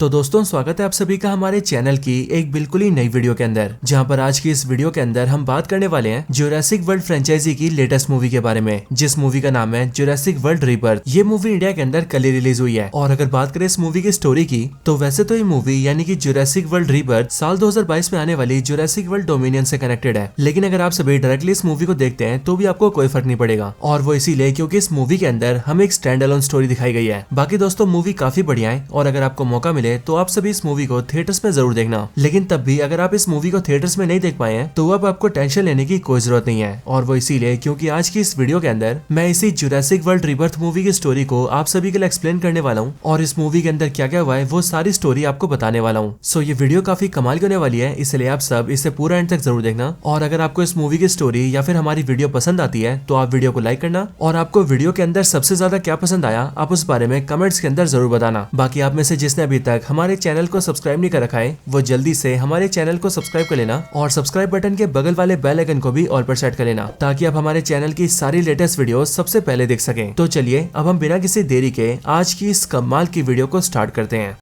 तो दोस्तों स्वागत है आप सभी का हमारे चैनल की एक बिल्कुल ही नई वीडियो के अंदर, जहां पर आज की इस वीडियो के अंदर हम बात करने वाले हैं जुरासिक वर्ल्ड फ्रेंचाइजी की लेटेस्ट मूवी के बारे में, जिस मूवी का नाम है जुरासिक वर्ल्ड रीबर्थ। ये मूवी इंडिया के अंदर कल ही रिलीज हुई है। और अगर बात करें इस मूवी की स्टोरी की, तो वैसे तो ये मूवी यानी कि जुरासिक वर्ल्ड रीबर्थ साल 2022 में आने वाली जुरासिक वर्ल्ड डोमिनियन से कनेक्टेड है। लेकिन अगर आप सभी डायरेक्टली इस मूवी को देखते हैं तो भी आपको कोई फर्क नहीं पड़ेगा, और वो इसीलिए क्योंकि इस मूवी के अंदर हमें एक स्टैंड अलोन स्टोरी दिखाई गई है। बाकी दोस्तों मूवी काफी बढ़िया है, और अगर आपको मौका मिले तो आप सभी मूवी को थिएटर्स में जरूर देखना। लेकिन तब भी अगर आप इस मूवी को थिएटर्स में नहीं देख पाए हैं तो अब आपको टेंशन लेने की कोई जरूरत नहीं है, और वो इसीलिए क्योंकि आज की इस वीडियो के अंदर मैं इसी जुरासिक वर्ल्ड रीबर्थ मूवी की स्टोरी को आप सभी के लिए एक्सप्लेन करने वाला हूँ, और इस मूवी के अंदर क्या क्या हुआ है वो सारी स्टोरी आपको बताने वाला हूँ। सो ये वीडियो काफी कमाल की होने वाली है, इसलिए आप सब इसे पूरा एंड तक जरूर देखना। और अगर आपको इस मूवी की स्टोरी या फिर हमारी वीडियो पसंद आती है तो आप वीडियो को लाइक करना, और आपको वीडियो के अंदर सबसे ज्यादा क्या पसंद आया आप उस बारे में कमेंट्स के अंदर जरूर बताना। बाकी आप में से जिसने अभी तक हमारे चैनल को सब्सक्राइब नहीं कर रखा है वो जल्दी से हमारे चैनल को सब्सक्राइब कर लेना, और सब्सक्राइब बटन के बगल वाले बेल आइकन को भी ऑल पर सेट कर लेना, ताकि आप हमारे चैनल की सारी लेटेस्ट वीडियो सबसे पहले देख सकें। तो चलिए अब हम बिना किसी देरी के आज की इस कमाल की वीडियो को स्टार्ट करते हैं।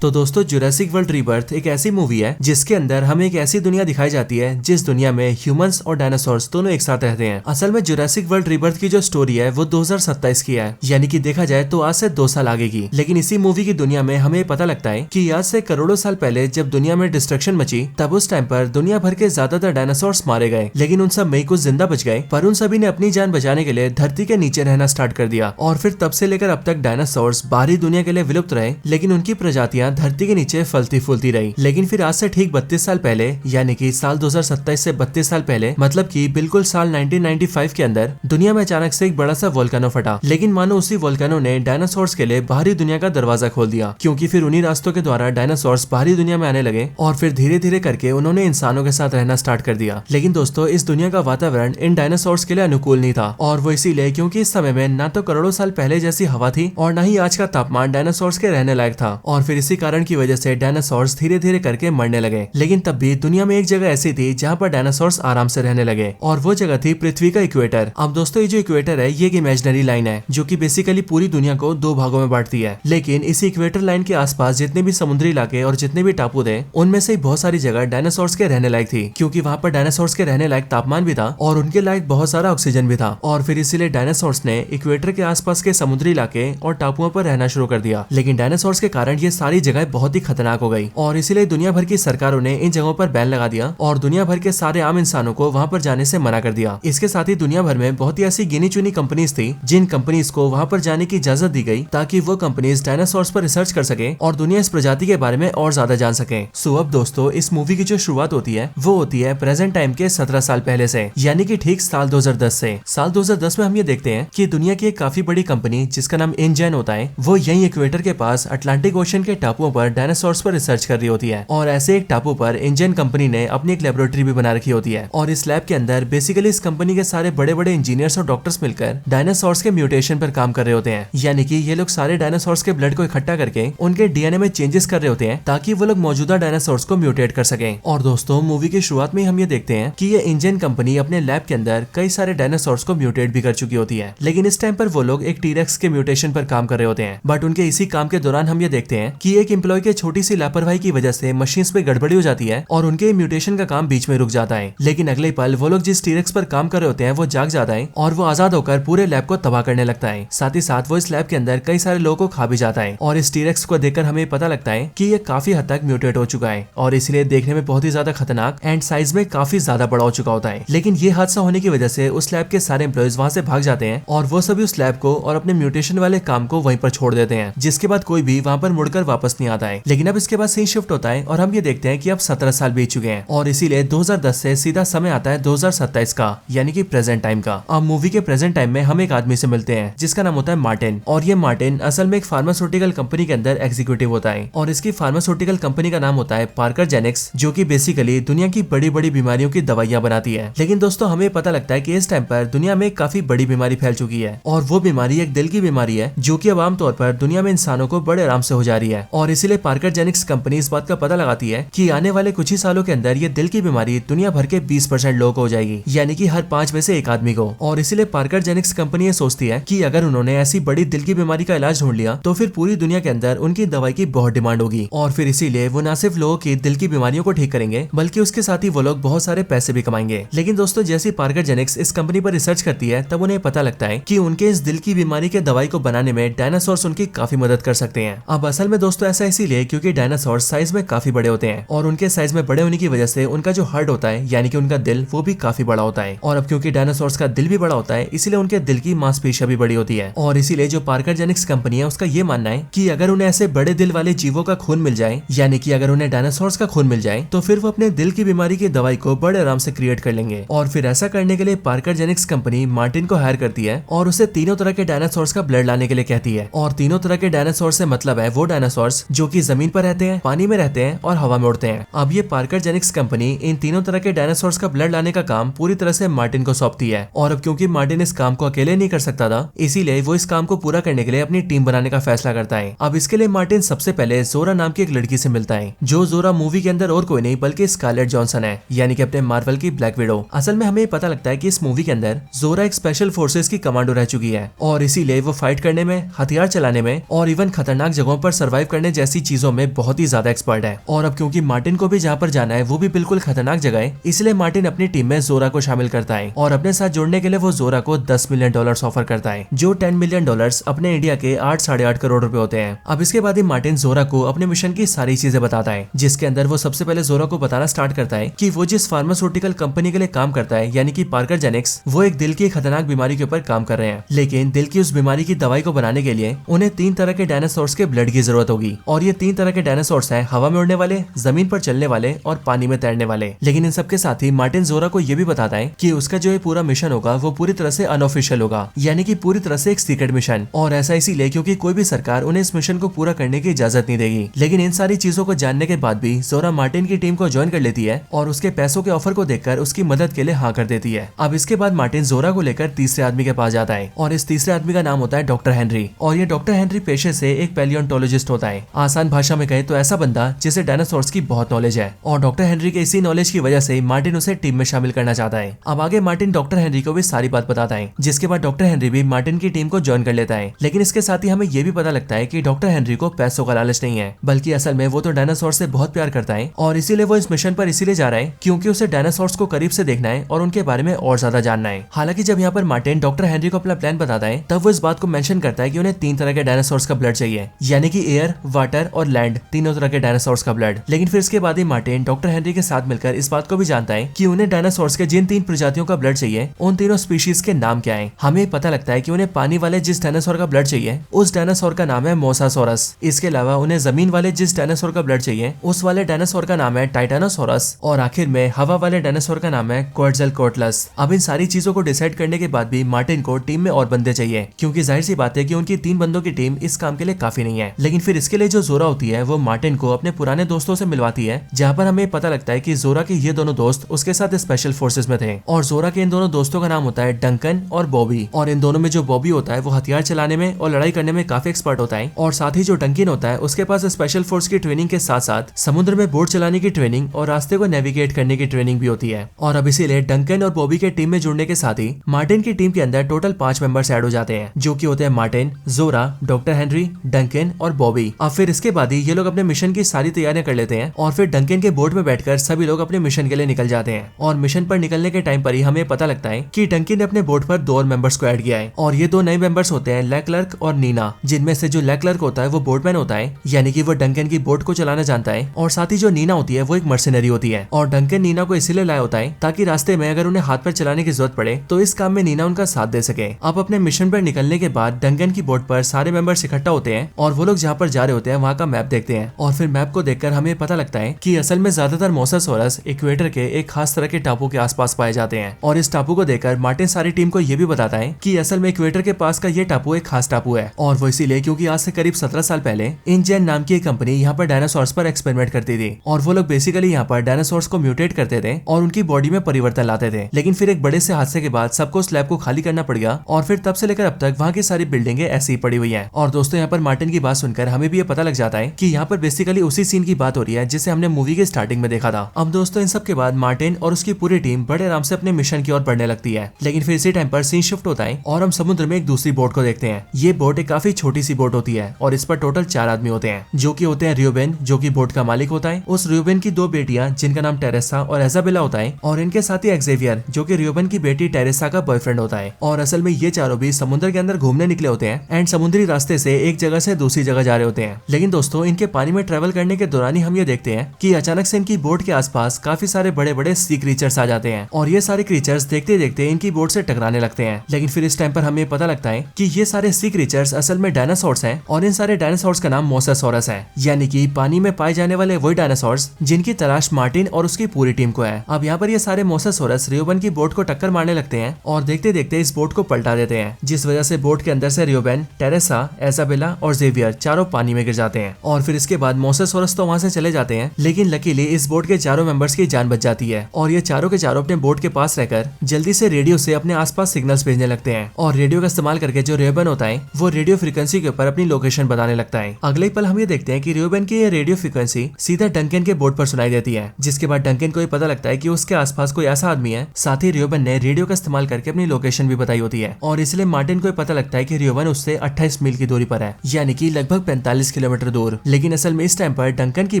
तो दोस्तों जुरासिक वर्ल्ड रीबर्थ एक ऐसी मूवी है जिसके अंदर हमें एक ऐसी दुनिया दिखाई जाती है जिस दुनिया में ह्यूमंस और डायनासोर्स दोनों एक साथ रहते हैं। असल में जुरासिक वर्ल्ड रीबर्थ की जो स्टोरी है वो 2027 की है, यानी कि देखा जाए तो आज से 2 साल आगे की। लेकिन इसी मूवी की दुनिया में हमें पता लगता है कि आज से करोड़ों साल पहले जब दुनिया में डिस्ट्रक्शन मची, तब उस टाइम पर दुनिया भर के ज्यादातर डायनासोर्स मारे गए, लेकिन उन सब में कुछ जिंदा बच गए। पर उन सभी ने अपनी जान बचाने के लिए धरती के नीचे रहना स्टार्ट कर दिया, और फिर तब से लेकर अब तक डायनासोर्स बाहरी दुनिया के लिए विलुप्त रहे, लेकिन उनकी प्रजातियां धरती के नीचे फलती फूलती रही। लेकिन फिर आज से ठीक 32 साल पहले, यानी कि साल 2027 से 32 साल पहले, मतलब कि बिल्कुल साल 1995 के अंदर दुनिया में अचानक से एक बड़ा सा वोल्केनो फटा। लेकिन मानो उसी वोल्केनो ने डायनासोर्स के लिए बाहरी दुनिया का दरवाजा खोल दिया, क्योंकि फिर उन्हीं रास्तों के द्वारा डायनासोर्स बाहरी दुनिया में आने लगे, और फिर धीरे धीरे करके उन्होंने इंसानों के साथ रहना स्टार्ट कर दिया। लेकिन दोस्तों इस दुनिया का वातावरण इन डायनासोर्स के लिए अनुकूल नहीं था, और वो इसीलिए क्योंकि इस समय में ना तो करोड़ों साल पहले जैसी हवा थी और ना ही आज का तापमान डायनासोर्स के रहने लायक था, और फिर इसी कारण की वजह से डायनासोर्स धीरे धीरे करके मरने लगे। लेकिन तब भी दुनिया में एक जगह ऐसी थी जहाँ पर डायनासोर्स आराम से रहने लगे, और वो जगह थी पृथ्वी का इक्वेटर। अब दोस्तों ये जो इक्वेटर है ये एक इमेजिनरी लाइन है जो कि बेसिकली पूरी दुनिया को 2 भागों में बांटती है। लेकिन इसी इक्वेटर लाइन के आसपास जितने भी समुद्री इलाके और जितने भी टापू थे, उनमें से बहुत सारी जगह डायनासोर्स के रहने लायक थी, क्योंकि वहाँ पर डायनासोर्स के रहने लायक तापमान भी था और उनके लायक बहुत सारा ऑक्सीजन भी था। और फिर इसीलिए डायनासोर्स ने इक्वेटर के आसपास के समुद्री इलाके और टापुओं पर रहना शुरू कर दिया। लेकिन डायनासोर्स के कारण ये सारी जगह बहुत ही खतरनाक हो गई, और इसीलिए दुनिया भर की सरकारों ने इन जगहों पर बैन लगा दिया, और दुनिया भर के सारे आम इंसानों को वहां पर जाने से मना कर दिया। इसके साथ ही दुनिया भर में बहुत ही ऐसी गिनी चुनी कंपनीज थी जिन कंपनीज को वहां पर जाने की इजाजत दी गई, ताकि वो कंपनीज डायनासोर्स पर रिसर्च कर सके और दुनिया इस प्रजाति के बारे में और ज्यादा जान सके। सो अब दोस्तों इस मूवी की जो शुरुआत होती है वो होती है प्रेजेंट टाइम के 17 साल पहले से, यानी कि ठीक साल 2010 से। साल 2010 में हम ये देखते हैं कि दुनिया की एक काफी बड़ी कंपनी जिसका नाम इनजेन होता है, वो यही इक्वेटर के पास अटलांटिक ओशन के टापुओं पर डायनासोर्स पर रिसर्च कर रही होती है। और ऐसे एक टापू पर इंजन कंपनी ने अपनी एक लेबोरेटरी भी बना रखी होती है, और इस लैब के अंदर बेसिकली इस कंपनी के सारे बड़े बड़े इंजीनियर्स और डॉक्टर्स मिलकर डायनासोर्स के म्यूटेशन पर काम कर रहे होते हैं। यानी कि ये लोग सारे डायनासोर्स के ब्लड को इकट्ठा करके उनके डीएनए में चेंजेस कर रहे होते हैं, ताकि वो लोग मौजूदा डायनासोर्स को म्यूटेट कर सकें। और दोस्तों मूवी की शुरुआत में हम ये देखते हैं कि ये इंजन कंपनी अपने लैब के अंदर कई सारे डायनासोर्स को म्यूटेट भी कर चुकी होती है। लेकिन इस टाइम पर वो लोग एक टीरेक्स के म्यूटेशन पर काम कर रहे होते हैं, बट उनके इसी काम के दौरान हम ये देखते हैं कि एक एम्प्लॉय के छोटी सी लापरवाही की वजह से मशीन पे गड़बड़ी हो जाती है, और उनके म्यूटेशन का काम बीच में रुक जाता है। लेकिन अगले पल वो लोग जिस टीरेक्स पर काम कर रहे होते हैं वो जाग जाता है, और वो आजाद होकर पूरे लैब को तबाह करने लगता है। साथ ही साथ वो इस लैब के अंदर कई सारे लोगों को खा भी जाता है, और इस टीरेक्स को देखकर हमें पता लगता है कि ये काफी हद तक म्यूटेट हो चुका है, और इसलिए देखने में बहुत ही ज्यादा खतरनाक एंड साइज में काफी ज्यादा बड़ा हो चुका होता है। लेकिन ये हादसा होने की वजह से उस लैब के सारे एम्प्लॉइज वहां से भाग जाते हैं, और वो सभी उस लैब को और अपने म्यूटेशन वाले काम को वहीं पर छोड़ देते हैं, जिसके बाद कोई भी वहां पर मुड़कर वापस नहीं आता है। लेकिन अब इसके बाद सीन शिफ्ट होता है, और हम ये देखते हैं कि अब 17 साल बीत चुके हैं, और इसीलिए 2010 से सीधा समय आता है 2027 का, यानी कि प्रेजेंट टाइम का। अब मूवी के प्रेजेंट टाइम में हम एक आदमी से मिलते हैं जिसका नाम होता है मार्टिन, और ये मार्टिन असल में एक फार्मास्यूटिकल कंपनी के अंदर एग्जीक्यूटिव होता है, और इसकी फार्मास्यूटिकल कंपनी का नाम होता है पार्कर जेनेक्स, जो कि बेसिकली दुनिया की बड़ी बड़ी बीमारियों की दवाइयां बनाती है। लेकिन दोस्तों हमें पता लगता है कि इस टाइम पर दुनिया में काफी बड़ी बीमारी फैल चुकी है, और वो बीमारी एक दिल की बीमारी है, जो कि अब आमतौर पर दुनिया में इंसानों को बड़े आराम से हो जा रही है। और इसीलिए पार्कर जेनिक्स कंपनी इस बात का पता लगाती है कि आने वाले कुछ ही सालों के अंदर ये दिल की बीमारी दुनिया भर के 20% लोगों को हो जाएगी, यानी कि हर 5 में से 1 आदमी को। और इसीलिए पार्कर जेनिक्स कंपनी ये सोचती है कि अगर उन्होंने ऐसी बड़ी दिल की बीमारी का इलाज ढूंढ लिया तो फिर पूरी दुनिया के अंदर उनकी दवाई की बहुत डिमांड होगी, और फिर इसीलिए वो न सिर्फ लोगों की दिल की बीमारियों को ठीक करेंगे बल्कि उसके साथ ही वो लोग बहुत सारे पैसे भी कमाएंगे। लेकिन दोस्तों, जैसे पार्कर जेनिक्स इस कंपनी पर रिसर्च करती है तब उन्हें पता लगता है कि उनके इस दिल की बीमारी के दवाई को बनाने में डायनासोर्स उनकी काफी मदद कर सकते हैं। अब असल में दोस्तों ऐसा इसीलिए क्योंकि डायनासोर साइज में काफी बड़े होते हैं, और उनके साइज में बड़े होने की वजह से उनका जो हार्ट होता है यानी कि उनका दिल वो भी काफी बड़ा होता है। और अब क्योंकि डायनासोर्स का दिल भी बड़ा होता है इसीलिए उनके दिल की मांसपेशियां भी बड़ी होती है। और इसीलिए जो पार्कर जेनिक्स कंपनी है उसका ये मानना है कि अगर उन्हें ऐसे बड़े दिल वाले जीवों का खून मिल जाए, यानी कि अगर उन्हें डायनासोर्स का खून मिल जाए, तो फिर वो अपने दिल की बीमारी की दवाई को बड़े आराम से क्रिएट कर लेंगे। और फिर ऐसा करने के लिए पार्कर जेनिक्स कंपनी मार्टिन को हायर करती है और उसे तीनों तरह के डायनासोर्स का ब्लड लाने के लिए कहती है। और तीनों तरह के डायनासोर से मतलब है वो डायनासोर्स जो कि जमीन पर रहते हैं, पानी में रहते हैं और हवा में उड़ते हैं। अब ये पार्कर जेनिक्स कंपनी इन तीनों तरह के डायनासोर्स का ब्लड लाने का काम पूरी तरह से मार्टिन को सौंपती है। और अब क्योंकि मार्टिन इस काम को अकेले नहीं कर सकता था, इसीलिए वो इस काम को पूरा करने के लिए अपनी टीम बनाने का फैसला करता है। अब इसके लिए मार्टिन सबसे पहले जोरा नाम की एक लड़की से मिलता है, जो जोरा मूवी के अंदर और कोई नहीं बल्कि स्कारलेट जॉनसन है, यानी कि अपने मार्वल की ब्लैक विडो। असल में हमें पता लगता है कि इस मूवी के अंदर जोरा एक स्पेशल फोर्सेस की कमांडो रह चुकी है, और इसीलिए वो फाइट करने में, हथियार चलाने में और इवन खतरनाक जगहों पर सर्वाइव करने जैसी चीजों में बहुत ही ज्यादा एक्सपर्ट है। और अब क्योंकि मार्टिन को भी जहाँ पर जाना है वो भी बिल्कुल खतरनाक जगह है, इसलिए मार्टिन अपनी टीम में जोरा को शामिल करता है, और अपने साथ जोड़ने के लिए वो जोरा को $10 मिलियन ऑफर करता है, जो $10 मिलियन अपने इंडिया के 8-8.5 करोड़ रुपए होते हैं। अब इसके बाद ही मार्टिन जोरा को अपने मिशन की सारी चीजें बताता है, जिसके अंदर वो सबसे पहले जोरा को बताना स्टार्ट करता है कि वो जिस फार्मास्यूटिकल कंपनी के लिए काम करता है, यानी कि पार्कर जेनिक्स, वो एक दिल की खतरनाक बीमारी के ऊपर काम कर रहे हैं। लेकिन दिल की उस बीमारी की दवाई को बनाने के लिए उन्हें 3 तरह के डायनासोर्स के ब्लड की जरूरत होगी, और ये 3 तरह के डायनासोर्स हैं हवा में उड़ने वाले, जमीन पर चलने वाले और पानी में तैरने वाले। लेकिन इन सबके साथ ही मार्टिन जोरा को ये भी बताता है कि उसका जो ये पूरा मिशन होगा वो पूरी तरह से अनऑफिशियल होगा, यानी कि पूरी तरह से एक सीक्रेट मिशन। और ऐसा इसीलिए क्योंकि कोई भी सरकार उन्हें इस मिशन को पूरा करने की इजाजत नहीं देगी। लेकिन इन सारी चीजों को जानने के बाद भी जोरा मार्टिन की टीम को ज्वाइन कर लेती है, और उसके पैसों के ऑफर को देखकर उसकी मदद के लिए हाँ कर देती है। अब इसके बाद मार्टिन जोरा को लेकर तीसरे आदमी के पास जाता है, और इस तीसरे आदमी का नाम होता है डॉक्टर हेनरी। और ये डॉक्टर हेनरी पेशे से एक पैलियोंटोलॉजिस्ट होता है। आसान भाषा में कहे तो ऐसा बंदा जिसे डायनासोर्स की बहुत नॉलेज है, और डॉक्टर हेनरी के इसी नॉलेज की वजह से मार्टिन उसे टीम में शामिल करना चाहता है। अब आगे मार्टिन डॉक्टर हेनरी को भी सारी बात बताता है, जिसके बाद डॉक्टर हेनरी भी मार्टिन की टीम को ज्वाइन कर लेता है। लेकिन इसके साथ ही हमें यह भी पता लगता है कि डॉक्टर हेनरी को पैसों का लालच नहीं है, बल्कि असल में वो तो डायनासोर से बहुत प्यार करता है, और इसीलिए वो इस मिशन पर इसीलिए जा रहा है क्योंकि उसे डायनासोर्स को करीब से देखना है और उनके बारे में और ज्यादा जानना है। हालांकि जब यहाँ पर मार्टिन डॉक्टर हेनरी को अपना प्लान बताता है तब वो इस बात को मेंशन करता है कि उन्हें 3 तरह के डायनासोर्स का ब्लड चाहिए, यानी कि एयर, वाटर और लैंड, तीनों तरह के डायनासोर्स का ब्लड। लेकिन फिर इसके बाद ही मार्टिन डॉक्टर हेनरी के साथ मिलकर इस बात को भी जानता है कि उन्हें डायनासोर्स के जिन 3 प्रजातियों का ब्लड चाहिए उन तीनों स्पीशीज के नाम क्या है। हमें पता लगता है कि उन्हें पानी वाले जिस डायनासोर का ब्लड चाहिए उस डायनासोर का नाम है मोसासोरस। इसके अलावा उन्हें जमीन वाले जिस डायनासोर का ब्लड चाहिए उस वाले डायनासोर का नाम है टाइटानोसोरस, और आखिर में हवा वाले डायनासोर का नाम है क्वॉटज़लकोटलस। अब इन सारी चीजों को डिसाइड करने के बाद भी मार्टिन को टीम में और बंदे चाहिए, क्योंकि जाहिर सी बात है कि उनकी 3 बंदों की टीम इस काम के लिए काफी नहीं है। लेकिन फिर इसके लिए जो जोरा होती है वो मार्टिन को अपने पुराने दोस्तों से मिलवाती है, जहाँ पर हमें पता लगता है कि जोरा के ये दोनों दोस्त उसके साथ स्पेशल फोर्सेस में थे, और जोरा के इन दोनों दोस्तों का नाम होता है डंकन और बॉबी। और इन दोनों में जो बॉबी होता है वो हथियार चलाने में और लड़ाई करने में काफी एक्सपर्ट होता है, और साथ ही जो डंकन होता है उसके पास स्पेशल फोर्स की ट्रेनिंग के साथ साथ समुद्र में बोट चलाने की ट्रेनिंग और रास्ते को नेविगेट करने की ट्रेनिंग भी होती है। और अब इसीलिए डंकन और बॉबी के टीम में जुड़ने के साथ ही मार्टिन की टीम के अंदर टोटल 5 मेंबर्स ऐड हो जाते हैं, जो कि होते हैं मार्टिन, जोरा, डॉक्टर हेनरी, डंकन और बॉबी। अब फिर इसके बाद ही ये लोग अपने मिशन की सारी तैयारियां कर लेते हैं, और फिर डंकन के बोट में बैठकर सभी लोग अपने मिशन के लिए निकल जाते हैं। और मिशन पर निकलने के टाइम पर ही हमें पता लगता है कि डंकन ने अपने बोट पर 2 और मेंबर्स को ऐड किया है, और ये 2 नए मेंबर्स होते हैं लेक्लर्क और नीना, जिनमें से जो लेक्लर्क होता है वो बोटमैन होता है, यानी कि वो डंकन की बोट को चलाना जानता है, और साथ ही जो नीना होती है वो एक मर्सिनरी होती है। और डंकन नीना को इसीलिए लाया होता है ताकि रास्ते में अगर उन्हें हाथ पर चलाने की जरूरत पड़े तो इस काम में नीना उनका साथ दे सके। अब अपने मिशन पर निकलने के बाद डंकन की बोट पर सारे मेंबर्स इकट्ठा होते हैं, और वो लोग जहाँ पर जा रहे होते हैं वहाँ का मैप देखते हैं, और फिर मैप को देखकर हमें पता लगता है कि असल में ज्यादातर मोसासोरस इक्वेटर के एक खास तरह के टापू के आसपास पाए जाते हैं। और इस टापू को देखकर मार्टिन सारी टीम को ये भी बताता है कि असल में इक्वेटर के पास का ये टापू एक खास टापू है, और वो इसीलिए क्योंकि आज से करीब 17 साल पहले इंजेन नाम की एक कंपनी यहाँ पर डायनासोर्स पर एक्सपेरिमेंट करती थी, और वो लोग बेसिकली यहाँ पर डायनासोर्स को म्यूटेट करते थे और उनकी बॉडी में परिवर्तन लाते थे। लेकिन फिर एक बड़े से हादसे के बाद सबको उस लैब को खाली करना पड़ गया, और फिर तब से लेकर अब तक वहाँ की सारी बिल्डिंगें ऐसी ही पड़ी हुई हैं। और दोस्तों यहाँ पर मार्टिन की बात सुनकर हमें भी ये पता लग जाता है कि यहाँ पर बेसिकली उसी सीन की बात हो रही है जिसे हमने मूवी के स्टार्टिंग में देखा था। अब दोस्तों इन सब के बाद मार्टिन और उसकी पूरी टीम बड़े आराम से अपने मिशन की ओर बढ़ने लगती है, लेकिन फिर इसी टाइम पर सीन शिफ्ट होता है और हम समुद्र में एक दूसरी बोट को देखते हैं। ये बोट एक काफी छोटी सी बोट होती है और इस पर टोटल 4 आदमी होते हैं, जो कि होते हैं रियोबेन जो कि बोट का मालिक होता है, उस रियोबेन की 2 बेटियां जिनका नाम टेरेसा और इजाबेला होता है, और इनके साथ ही एक्सेवियर जो कि रियोबेन की बेटी टेरेसा का बॉयफ्रेंड होता है। और असल में ये चारों भी समुद्र के अंदर घूमने निकले होते हैं एंड समुद्री रास्ते से एक जगह से दूसरी जगह जा रहे होते हैं। लेकिन दोस्तों इनके पानी में ट्रेवल करने के दौरान ही हम ये देखते हैं कि अचानक से इनकी बोट के आसपास काफी सारे बड़े बड़े सी क्रीचर्स आ जाते हैं और ये सारे क्रीचर्स देखते देखते इनकी बोट से टकराने लगते हैं। लेकिन फिर इस टाइम पर हमें पता लगता है कि ये सारे सी क्रीचर्स असल में डायनासोर्स हैं और इन सारे डायनासोर्स का नाम मोसासोरस है, यानी कि पानी में पाए जाने वाले वही डायनासोर्स जिनकी तलाश मार्टिन और उसकी पूरी टीम को है। अब यहाँ पर ये सारे मोसासोरस रियोबेन की बोट को टक्कर मारने लगते हैं और देखते देखते इस बोट को पलटा देते हैं, जिस वजह से बोट के अंदर से रियोबेन, टेरेसा, इजाबेला और जेवियर चारों पानी में गिर जाते हैं। और फिर इसके बाद मोसासोरस तो वहां से चले जाते हैं, लेकिन लकीली इस बोट के चारों मेंबर्स की जान बच जाती है और ये चारों के चारों अपने बोट के पास रहकर जल्दी से रेडियो से अपने आसपास सिग्नल्स भेजने लगते हैं और रेडियो का इस्तेमाल करके जो रियोबेन होता है वो रेडियो फ्रीक्वेंसी के ऊपर अपनी लोकेशन बताने लगता है। अगले पल हम ये देखते हैं कि रियोबेन की ये रेडियो फ्रीक्वेंसी सीधा डंकन के बोट पर सुनाई देती है, जिसके बाद डंकन को ये पता लगता है कि उसके आसपास कोई ऐसा आदमी है। साथ ही रियोबेन ने रेडियो का इस्तेमाल करके अपनी लोकेशन भी बताई होती है और इसलिए मार्टिन को पता लगता है कि रियोबेन उससे 28 मील की दूरी पर है, यानी कि लगभग 45 किलोमीटर दूर। लेकिन असल में इस टाइम पर डंकन की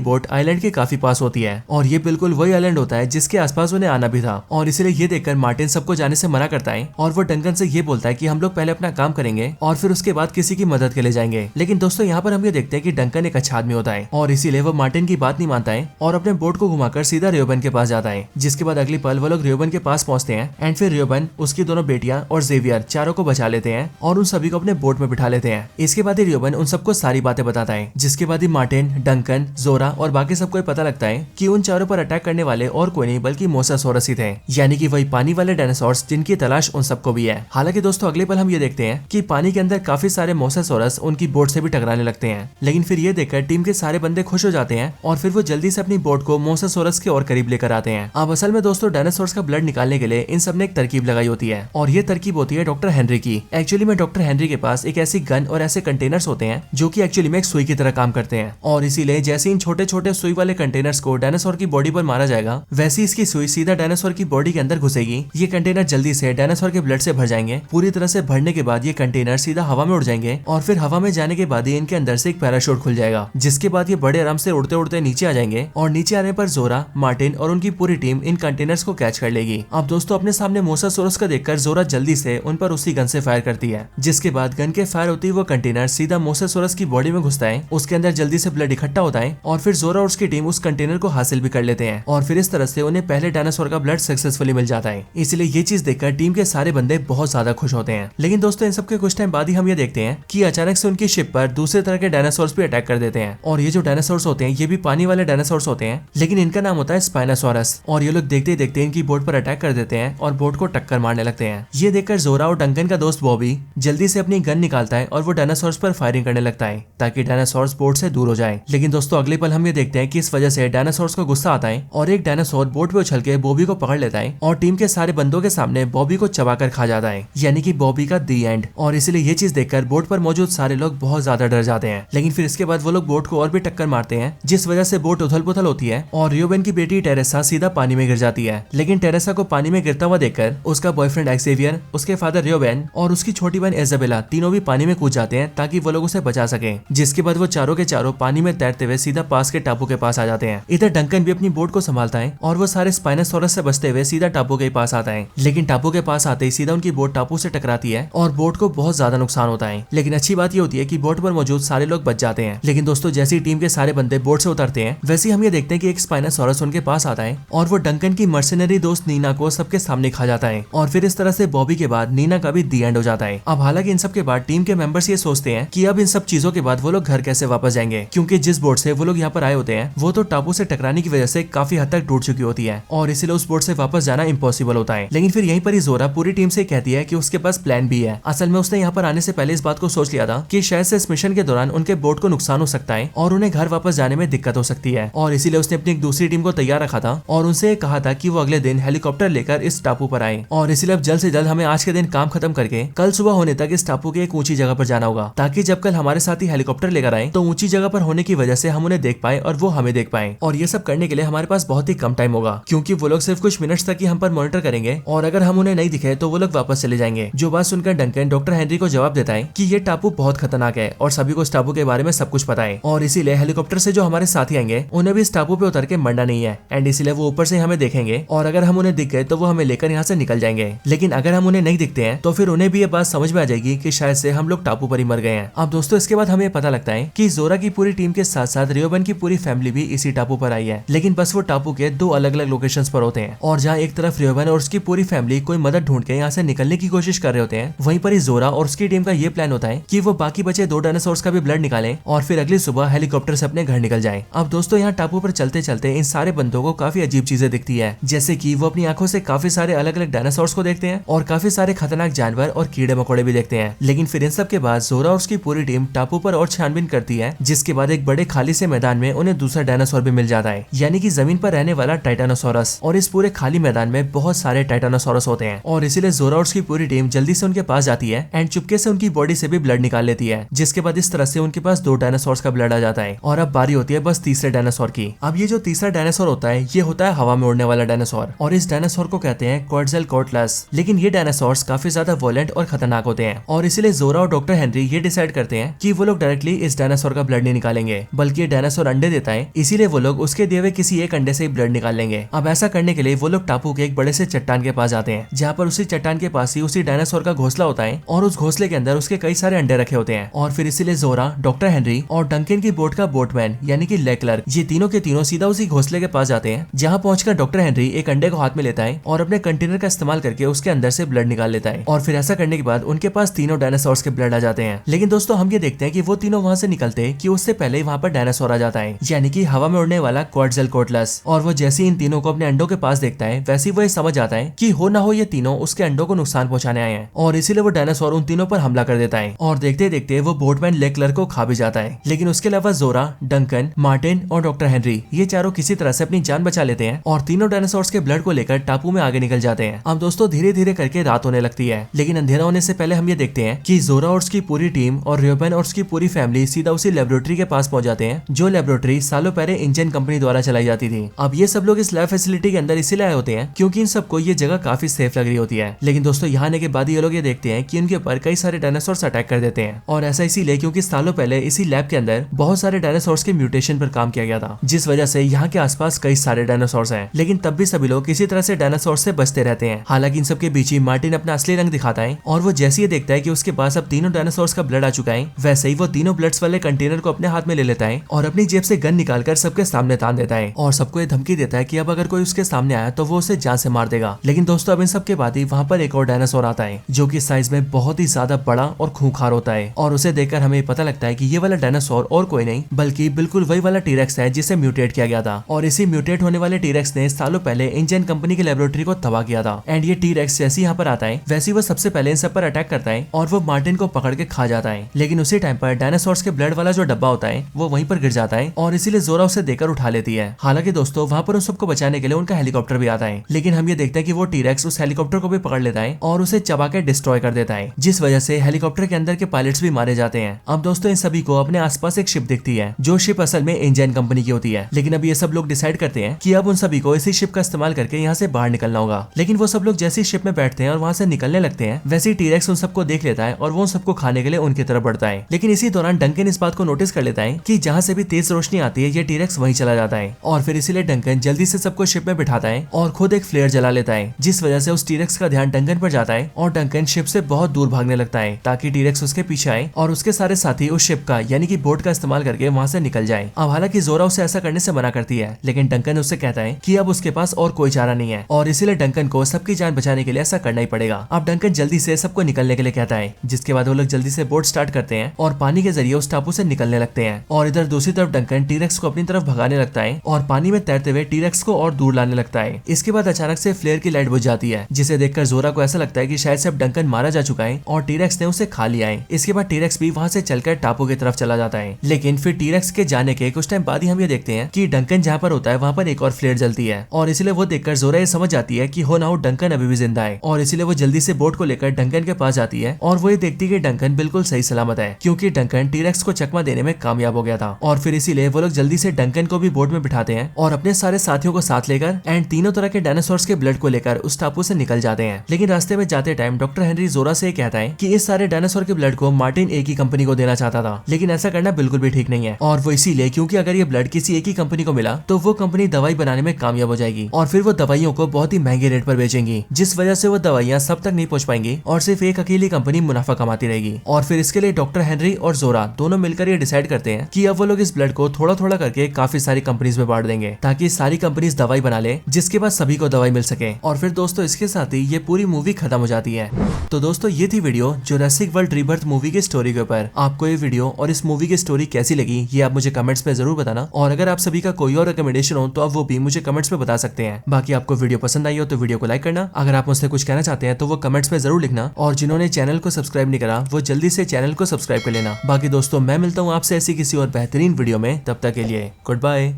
बोट आइलैंड के काफी पास होती है और ये बिल्कुल वही आइलैंड होता है जिसके आसपास उन्हें आना भी था, और इसलिए ये देखकर मार्टिन सबको जाने से मना करता है और वो डंकन से ये बोलता है कि हम लोग पहले अपना काम करेंगे और फिर उसके बाद किसी की मदद के लिए जाएंगे। लेकिन दोस्तों यहाँ पर हम ये देखते हैं कि डंकन एक अच्छा आदमी होता है और इसीलिए वो मार्टिन की बात नहीं मानता है और अपने बोट को घुमाकर सीधा रियोबेन के पास जाता है। जिसके बाद अगली पल वो लोग रियोबेन के पास पहुंचते हैं एंड फिर रियोबेन, उसकी दोनों बेटियां और जेवियर चारों को बचा लेते हैं और उन सभी को अपने बोट में बिठा लेते हैं। इसके बाद ही रियोबेन उन सबको सारी बातें बताता है, जिसके बाद ही मार्टिन, डंकन, जोरा और बाकी सबको पता लगता है कि उन चारों पर अटैक करने वाले और कोई नहीं बल्कि मोसासोरस ही थे, यानी कि वही पानी वाले डायनासोर्स जिनकी तलाश उन सबको भी है। हालांकि दोस्तों अगले पल हम ये देखते हैं कि पानी के अंदर काफी सारे मोसासोरस उनकी बोट से भी टकराने लगते हैं, लेकिन फिर ये देखकर टीम के सारे बंदे खुश हो जाते हैं और फिर वो जल्दी से अपनी बोट को मोसासोरस के और करीब लेकर आते हैं। अब असल में दोस्तों डायनासोर्स का ब्लड निकालने के लिए इन सब ने एक तरकीब लगाई होती है और ये तरकीब होती है डॉक्टर हेनरी की। एक्चुअली में डॉक्टर हेनरी के पास एक ऐसी गन और ऐसे कंटेनर्स होते हैं जो कि एक्चुअली में एक सुई की तरह काम करते हैं, और इसीलिए जैसे इन छोटे छोटे सुई वाले कंटेनर्स को डायनासोर की बॉडी पर मारा जाएगा, वैसे इसकी सुई सीधा डायनासोर की बॉडी के अंदर घुसेगी। ये कंटेनर जल्दी से डायनासोर के ब्लड से भर जाएंगे। पूरी तरह से भरने के बाद ये कंटेनर सीधा हवा में उड़ जाएंगे और फिर हवा में जाने के बाद ही इनके अंदर से एक पैराशूट खुल जाएगा, जिसके बाद ये बड़े आराम से उड़ते उड़ते नीचे आ जाएंगे और नीचे आने पर जोरा, मार्टिन और उनकी पूरी टीम इन कंटेनर्स को कैच कर लेगी। अब दोस्तों अपने सामने मोसासोरस का देखकर जोरा जल्दी से उन पर उसी गन से फायर करती है, जिसके बाद गन के फायर होती वो कंटेनर सीधा मोसासोरस की बॉडी में घुसता है। उसके अंदर जल्दी से ब्लड इकट्ठा होता है और फिर जोरा और उसकी टीम उस कंटेनर को हासिल भी कर लेते हैं और फिर इस तरह से उन्हें पहले डायनासोर का ब्लड सक्सेसफुली मिल जाता है। इसलिए ये चीज देखकर टीम के सारे बंदे बहुत ज्यादा खुश होते हैं। लेकिन दोस्तों इन सबके कुछ टाइम बाद ही हम ये देखते हैं कि अचानक से उनकी शिप पर दूसरे तरह के डायनासोर्स भी अटैक कर देते हैं, और ये जो डायनासोर्स होते हैं ये भी पानी वाले डायनासोर्स होते हैं, लेकिन इनका नाम होता है स्पाइनोसॉरस। और ये लोग देखते ही देखते इनकी बोट पर अटैक कर देते हैं और बोट को टक्कर मारने लगते हैं। ये देखकर जोरा और डंकन का दोस्त बॉबी जल्दी से अपनी गन निकालता है और वो डायनासोर्स पर फायरिंग करने लगता है ताकि डायनासोर्स बोट से दूर हो जाए। लेकिन दोस्तों अगले पल हम ये देखते हैं कि इस वजह से डायनासोर्स को गुस्सा आता है और एक डायनासोर बोट पे उछल के बॉबी को पकड़ लेता है और टीम के सारे बंदों के सामने बॉबी को चबाकर खा जाता है, यानी कि बॉबी का दी एंड। और इसलिए ये चीज देखकर बोट पर मौजूद सारे लोग बहुत ज्यादा डर जाते हैं। लेकिन फिर इसके बाद वो लोग बोट को और भी टक्कर मारते हैं, जिस वजह से बोट उथल पुथल होती है और रियोबेन की बेटी टेरेसा सीधा पानी में गिर जाती है। लेकिन टेरेसा को पानी में गिरता हुआ देखकर उसका बॉयफ्रेंड एक्सेवियर, उसके फादर रियोबेन और उसकी छोटी बहन इजाबेला तीनों भी पानी में कूद जाते हैं ताकि वो लोग उसे बचा सके। जिसके बाद वो चारों के चारों पानी में तैरते हुए सीधा पास के टापू के पास आ जाते हैं। इधर डंकन भी अपनी बोट को संभालता है और वो सारे स्पाइनोसॉरस से बचते हुए सीधा टापू के पास आता है। लेकिन टापू के पास आते ही सीधा उनकी बोट टापू से टकराती है और बोट को बहुत ज्यादा नुकसान होता है। लेकिन अच्छी बात ये होती है कि बोट पर मौजूद सारे लोग बच जाते हैं। लेकिन दोस्तों जैसी टीम के सारे बंदे बोट से उतरते हैं, वैसे हम ये देखते हैं कि एक स्पाइनोसॉरस उनके पास आता है और वो डंकन की मर्सिनरी दोस्त नीना को सबके सामने खा जाता है। और फिर इस तरह से बॉबी के बाद नीना का भी दी एंड हो जाता है। अब हालांकि इन सब के बाद टीम के मेंबर्स ये सोचते हैं कि अब इन सब चीजों के बाद वो लोग घर कैसे वापस जाएंगे, क्योंकि जिस बोट से वो लोग यहाँ पर आए होते हैं वो तो टापू से टकराने की वजह से काफी हद तक टूट चुकी होती है और इसलिए उस बोट से वापस जाना इम्पॉसिबल होता है। लेकिन फिर यहीं पर ही जोरा पूरी टीम से कहती है कि उसके पास प्लान भी है। असल में उसने यहाँ पर आने से पहले इस बात को सोच लिया था कि शायद से इस मिशन के दौरान उनके बोट को नुकसान हो सकता है और उन्हें घर वापस जाने में दिक्कत हो सकती है, और इसीलिए उसने अपनी एक दूसरी टीम को तैयार रखा था और उनसे कहा था कि वो अगले दिन हेलीकॉप्टर लेकर इस टापू पर आए। और इसलिए अब जल्द से जल्द हमें आज के दिन काम खत्म करके कल सुबह होने तक इस टापू के एक ऊंची जगह पर जाना होगा, ताकि जब कल हमारे साथी हेलीकॉप्टर लेकर आए तो ऊंची जगह पर होने की वजह से हम उन्हें देख पाए और वो हमें देख पाए। और ये सब करने के लिए हमारे पास बहुत ही कम टाइम होगा, क्योंकि वो लोग सिर्फ कुछ मिनट्स तक ही हम पर मॉनिटर करेंगे और अगर हम उन्हें नहीं दिखे तो वो लोग वापस चले जाएंगे। जो बात सुनकर डंकन डॉक्टर हेनरी को जवाब देता है कि ये टापू बहुत खतरनाक है और सभी को इस टापू के बारे में सब कुछ पता है और इसीलिए हेलीकॉप्टर से जो हमारे साथी आएंगे उन्हें भी इस टापू पे उतर के मरना नहीं है एंड इसीलिए वो ऊपर से हमें देखेंगे और अगर हम उन्हें दिख गए तो वो हमें लेकर यहाँ से निकल जाएंगे। लेकिन अगर हम उन्हें नहीं दिखते हैं तो फिर उन्हें भी ये बात समझ में आ जाएगी कि शायद से हम लोग टापू पर ही मर गए हैं। अब दोस्तों इसके बाद हमें पता लगता है कि जोरा की पूरी टीम के साथ साथ रियोबन की पूरी फैमिली भी इसी टापू पर आई है, लेकिन बस वो टापू के दो अलग अलग लोकेशंस पर होते हैं और जहाँ एक तरफ रियोबन और उसकी पूरी फैमिली कोई मदद ढूंढ के यहाँ से निकलने की कोशिश कर रहे होते हैं, वहीं पर ही जोरा और उसकी टीम का ये प्लान होता है कि वो बाकी बचे दो डायनासोर्स का भी ब्लड निकालें और फिर अगली सुबह हेलीकॉप्टर से अपने घर निकल जाए। अब दोस्तों यहाँ टापू पर चलते चलते इन सारे बंदों को काफी अजीब चीजें दिखती है, जैसे कि वो अपनी आंखों से काफी सारे अलग अलग डायनासोर्स को देखते हैं और काफी सारे खतरनाक जानवर और कीड़े मकोड़े भी देखते हैं। लेकिन फिर इन सब के बाद जोरा और उसकी पूरी टीम टापू पर और छानबीन करती है, जिसके बाद एक बड़े खाली से मैदान में उन्हें दूसरा डायनासोर भी मिल जाता है, यानी कि जमीन पर रहने वाला टाइटानोसोरस। और इस पूरे खाली मैदान में बहुत सारे टाइटानोसोरस होते हैं और इसीलिए जोरा और उसकी पूरी टीम जल्दी से उनके पास जाती है एंड चुपके से उनकी बॉडी से भी ब्लड निकाल लेती है, जिसके बाद इस तरह से उनके पास दो डायनासोर्स का ब्लड आ जाता है और अब बारी होती है बस तीसरे डायनासोर की। अब ये जो तीसरा डायनासोर होता है ये होता है हवा में उड़ने वाला डायनासोर और इस डायनासोर को कहते हैं क्वॉट्ज़ेलकोट्लस। लेकिन ये डायनासोर्स काफी ज्यादा वॉयलेंट और खतरनाक होते हैं और इसीलिए जोरा और डॉक्टर हेनरी ये डिसाइड करते हैं कि वो लोग डायरेक्टली इस डायनासोर का ब्लड नहीं निकालेंगे, बल्कि ये डायनासोर अंडे देता है, इसीलिए वो लोग उसके दिए हुए किसी एक अंडे से ही ब्लड निकाल लेंगे। अब ऐसा करने के लिए वो लोग टापू के एक बड़े से चट्टान के पास जाते हैं, जहाँ पर उसी चट्टान के पास ही उसी डायनासोर का घोंसला होता है और उस घोंसले के अंदर उसके कई सारे अंडे रखे होते हैं। और फिर इसीलिए जोरा, डॉक्टर हेनरी और डंकन की बोट का बोटमैन यानी कि लेक क्लर्क, ये तीनों के तीनों सीधा उसी घोंसले के पास जाते हैं, जहाँ पहुंचकर डॉक्टर हेनरी एक अंडे को हाथ में लेता है और अपने कंटेनर का इस्तेमाल करके उसके अंदर से ब्लड निकाल लेता है। और फिर ऐसा करने के बाद उनके पास तीनों डायनासोर्स के ब्लड आ जाते हैं। लेकिन दोस्तों हम ये देखते हैं कि वो तीनों वहाँ से निकलते कि उससे पहले ही वहाँ पर डायनासोर आ जाता है, यानी कि हवा में उड़ने वाला क्वॉट्ज़ेलकोट्लस। और वो जैसे ही इन तीनों को अपने अंडों के पास देखता है वैसे ही वो समझ जाता है कि हो ना हो ये तीनों उसके अंडों को नुकसान पहुंचाने आए हैं और इसीलिए वो डायनासोर उन तीनों पर हमला कर देता है और देखते देखते वो बोटमैन लेक क्लर्क को खा भी जाता है। लेकिन उसके अलावा जोरा, डंकन, मार्टिन और डॉक्टर हेनरी ये चारों किसी तरह से अपनी जान बचा लेते हैं और तीनों डायनासोर्स के ब्लड को लेकर टापू में आगे निकल जाते हैं। अब दोस्तों धीरे धीरे करके रात होने लगती है, लेकिन अंधेरा होने से पहले हम ये देखते हैं कि जोरा और उसकी पूरी टीम और रियोबन और उसकी पूरी फैमिली सीधा उसी लेबोरेटरी के पास पहुंच जाते हैं, जो लेबोरेटरी सालों पहले इंजन कंपनी द्वारा चलाई जाती थी। अब ये सब लोग इस लैब फैसिलिटी के अंदर इसीलिए आए होते हैं क्योंकि इन सबको ये जगह काफी सेफ लग रही होती है। लेकिन दोस्तों यहाँ आने के बाद ये लोग ये देखते हैं कि उनके ऊपर कई सारे डायनासोर्स अटैक कर देते हैं और ऐसा इसीलिए क्योंकि सालों पहले इसी लैब के अंदर बहुत सारे डायनासोर्स के म्यूटेशन पर काम किया गया था, जिस वजह से यहाँ के आसपास कई सारे डायनासोर्स हैं। लेकिन तब भी सभी लोग किसी तरह से डायनासोर से बचते रहते हैं। हालांकि इन सबके बीच ही मार्टिन अपना असली रंग दिखाता है और वो जैसे ही देखता है कि उसके पास अब तीनों डायनासोर्स का ब्लड आ चुका है, वैसे ही वो तीनों ब्लड्स वाले कंटेनर को अपने हाथ में ले लेता है और अपनी जेब से गन निकालकर सबके सामने तान देता है और सबको ये धमकी देता है कि अब अगर कोई उसके सामने आया तो वो उसे जान से मार देगा। लेकिन दोस्तों अब इन सब के बाद ही वहाँ पर एक और डायनासोर आता है जो कि साइज में बहुत ही ज्यादा बड़ा और खूंखार होता है और उसे देखकर हमें पता लगता है कि ये वाला डायनासोर और कोई नहीं बल्कि बिल्कुल वही वाला टीरेक्स है जिसे म्यूटेट किया गया था और इसी म्यूटेट होने वाले टीरेक्स ने सालों पहले इंजन कंपनी की लेबोरेटरी को तबाह किया था। एंड ये टीरेक्स जैसे यहाँ पर आता है वैसे वो सबसे पहले इन सब पर अटैक करता है और वो मार्टिन को पकड़ के खा जाता है। लेकिन उसी टाइम पर डायनासोर्स के ब्लड वाला जो डब्बा होता है वो वहीं पर गिर जाता है और इसीलिए जोरा उसे देकर उठा लेती है। हालांकि दोस्तों वहाँ पर उन सबको बचाने के लिए उनका हेलीकॉप्टर भी आता है, लेकिन हम ये देखते हैं कि वो टीरेक्स उस हेलीकॉप्टर को भी पकड़ लेता है और उसे चबा के डिस्ट्रॉय कर देता है, जिस वजह से हेलीकॉप्टर के अंदर के पायलट्स भी मारे जाते हैं। अब दोस्तों इन सभी को अपने आसपास एक शिप दिखती है जो शिप असल में इंजन कंपनी की होती है। लेकिन अब ये सब लोग डिसाइड करते हैं कि अब उन सभी को इसी शिप का इस्तेमाल करके यहाँ से बाहर निकलना होगा। लेकिन वो सब लोग जैसे ही शिप में बैठते हैं और वहाँ से निकलने लगते हैं वैसे ही टीरेक्स उन सबको देख लेता है और वो उन सबको खाने के लिए उनकी तरफ बढ़ता है। लेकिन इसी दौरान डंकन इस बात को नोटिस कर लेता है कि जहाँ से भी तेज रोशनी आती है ये टीरेक्स वहीं चला जाता है और फिर इसीलिए डंकन जल्दी से सबको शिप में बिठाता है और खुद एक फ्लेयर जला लेता है, जिस वजह से उस टीरेक्स का ध्यान डंकन पर जाता है और डंकन शिप से बहुत दूर भागने लगता है ताकि टीरेक्स उसके पीछे आए और उसके सारे साथी उस शिप का यानी कि बोट का इस्तेमाल करके वहाँ से निकल जाए। अब हालांकि जोरा उसे ऐसा करने से मना करती है, लेकिन डंकन उससे कहता है कि अब उसके पास और कोई चारा नहीं है और इसीलिए डंकन को सबकी जान बचाने के लिए ऐसा करना ही पड़ेगा। अब डंकन जल्दी से सबको निकलने के लिए कहता है, जिसके बाद वो लोग जल्दी से बोट स्टार्ट करते हैं और पानी के जरिए उस टापू से निकलने लगते हैं। और इधर दूसरी तरफ डंकन टीरेक्स को अपनी तरफ भगाने लगता है और पानी में तैरते हुए टीरेक्स को और दूर लाने लगता है। इसके बाद अचानक से फ्लेयर की लाइट बुझ जाती है, जिसे देखकर जोरा को ऐसा लगता है कि शायद से अब डंकन मारा जा चुका है और टीरेक्स ने उसे खा लिया है। इसके बाद टीरेक्स भी वहाँ से चलकर टापू की तरफ चला जाता है। लेकिन फिर टीरेक्स के जाने के कुछ टाइम बाद ही हम ये देखते हैं कि डंकन जहाँ पर होता है वहाँ पर एक और फ्लेयर जलती है और इसलिए वो देखकर जोरा ये समझ जाती है कि हो ना हो डंकन अभी भी जिंदा है और इसीलिए वो जल्दी से बोट को लेकर डंकन के पास जाती है और वो ये देखती है कि डंकन बिल्कुल सही सलामत है, क्योंकि डंकन टीरेक्स को चकमा देने में कामयाब हो गया था। और फिर इसीलिए वो लोग जल्दी से डंकन को भी बोट में बिठाते हैं और अपने सारे साथियों को साथ लेकर एंड तीनों तरह के डायनासोर्स के ब्लड को लेकर उस टापू से निकल जाते हैं। लेकिन रास्ते में जाते टाइम डॉक्टर हेनरी जोरा से कहता है कि इस सारे डायनासोर के ब्लड को मार्टिन एक ही कंपनी को देना चाहता था, लेकिन ऐसा करना बिल्कुल भी ठीक नहीं है। और वो इसीलिए क्योंकि अगर ये ब्लड किसी एक ही कंपनी को मिला तो वो कंपनी दवाई बनाने में कामयाब हो जाएगी और फिर वो दवाइयों को बहुत ही महंगे रेट पर बेचेंगी, जिस वजह से वो दवाइयां सब तक नहीं पहुंच पाएंगी और सिर्फ एक अकेली कंपनी मुनाफा कमाती रहेगी। और फिर इसके लिए डॉक्टर हेनरी और जोरा दोनों मिलकर ये डिसाइड करते हैं कि अब वो लोग इस ब्लड को थोड़ा थोड़ा करके काफी सारी कंपनीज में बांट देंगे ताकि सारी कंपनीज दवाई बना ले जिसके बाद सभी को दवाई मिल सके। और फिर दोस्तों इसके साथ ही ये पूरी मूवी खत्म हो जाती है। तो दोस्तों ये थी video Jurassic world rebirth movie की स्टोरी के ऊपर। आपको ये वीडियो और इस मूवी की स्टोरी कैसी लगी ये आप मुझे कमेंट्स में जरूर बताना, और अगर आप सभी का कोई और रिकमेंडेशन हो तो आप वो भी मुझे कमेंट्स में बता सकते हैं। बाकी आपको वीडियो पसंद आई हो तो वीडियो को लाइक करना, अगर आप मुझसे कुछ कहना चाहते हैं तो वो कमेंट्स में जरूर लिखना, और जिन्होंने चैनल को सब्सक्राइब नहीं करा वो जल्दी से चैनल को सब्सक्राइब कर लेना। बाकी दोस्तों मैं मिलता हूँ आपसे ऐसी किसी और बेहतरीन वीडियो में, तब तक के लिए गुड बाय।